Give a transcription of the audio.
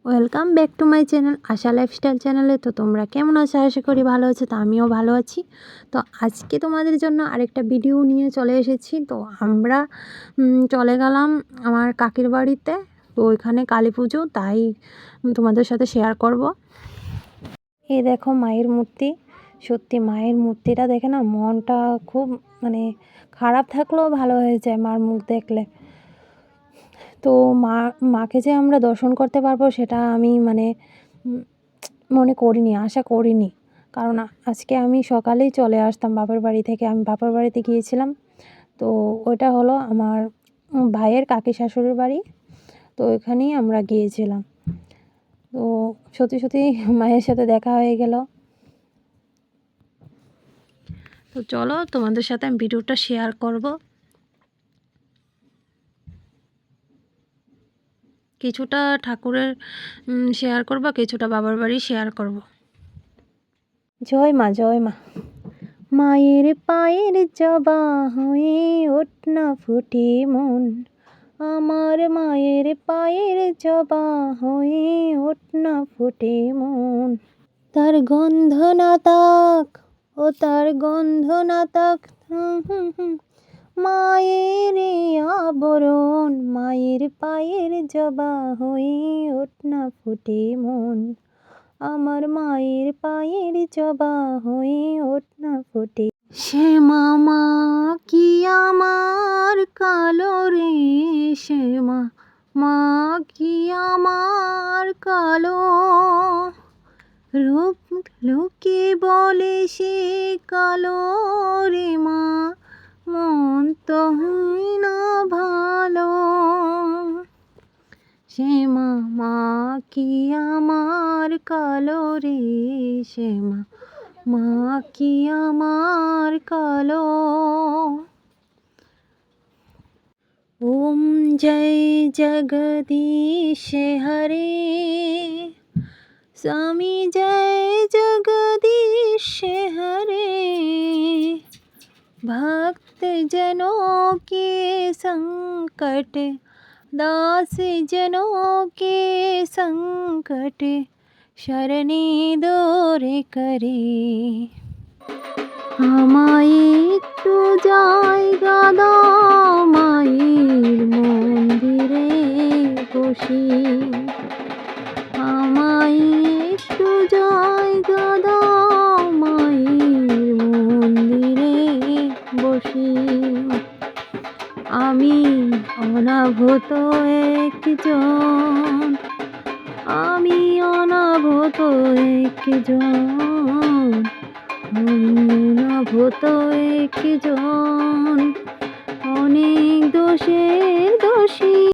Welcome back to my channel Asha lifestyle চ্যানেলে। তো তোমরা কেমন আছো? আশা করি ভালো আছো। তো আমিও ভালো আছি। তো আজকে তোমাদের জন্য আরেকটা ভিডিও নিয়ে চলে এসেছি। তো আমরা চলে গেলাম আমার কাকির বাড়িতে। তো ওইখানে কালী পুজো, তাই তোমাদের সাথে শেয়ার করব। এই দেখো মায়ের মূর্তি। সত্যি মায়ের মূর্তিটা দেখে না মনটা খুব খারাপ থাকলেও ভালো হয়ে যায় মার মুখ দেখলে। তো মাকে যে আমরা দর্শন করতে পারবো সেটা আমি মনে করিনি, আশা করিনি। কারণ আজকে আমি সকালেই চলে আসতাম বাপের বাড়ি থেকে। আমি বাপের বাড়িতে গিয়েছিলাম। তো ওইটা হলো আমার ভাইয়ের কাকি শাশুড়ির বাড়ি। তো ওইখানেই আমরা গিয়েছিলাম। তো সত্যি সত্যি মায়ের সাথে দেখা হয়ে গেল। তো চলো তোমাদের সাথে আমি ভিডিওটা শেয়ার করব। কিছুটা ঠাকুরের শেয়ার করব, কিছুটা বাবার বাড়ি শেয়ার করব। জয় মা, জয় মা। মায়ের পায়ের জবা হয়ে ওঠ না ফুটে মন, আমার মায়ের পায়ের জবা হয়ে ওঠ না ফুটে মন। তার গন্ধ না তাক, ও তার গন্ধ না তাক, মায়ের আবরণ, মায়ের পায়ের জবা হয়ে ওঠ না ফুটে মন, আমার মায়ের পায়ের জবা হয়ে ওঠ না ফুটে। শ্যামা মা কি আমার কালো রে, শ্যামা মা কি আমার কালো, রূপ লোকে বলে সে কালো রে মা, মন তো হয় না ভালো। শ্যামা মা কি আমার কালো রে, শ্যামা মা কি আমার কালো। ওম জয় জগদীশ হরে, स्वामी जय जगदीश हरे, भक्त जनों के संकट, दास जनों के संकट, शरणे दूर करे। আমায় একটু জায়গা দাও মায়ের মন্দিরে বসি, আমায় একটু জায়গা দাও মায়ের মন্দিরে বসি। আমি অনাগত একজন, আমি অনাগত একজন, আমি অনাগত একজন,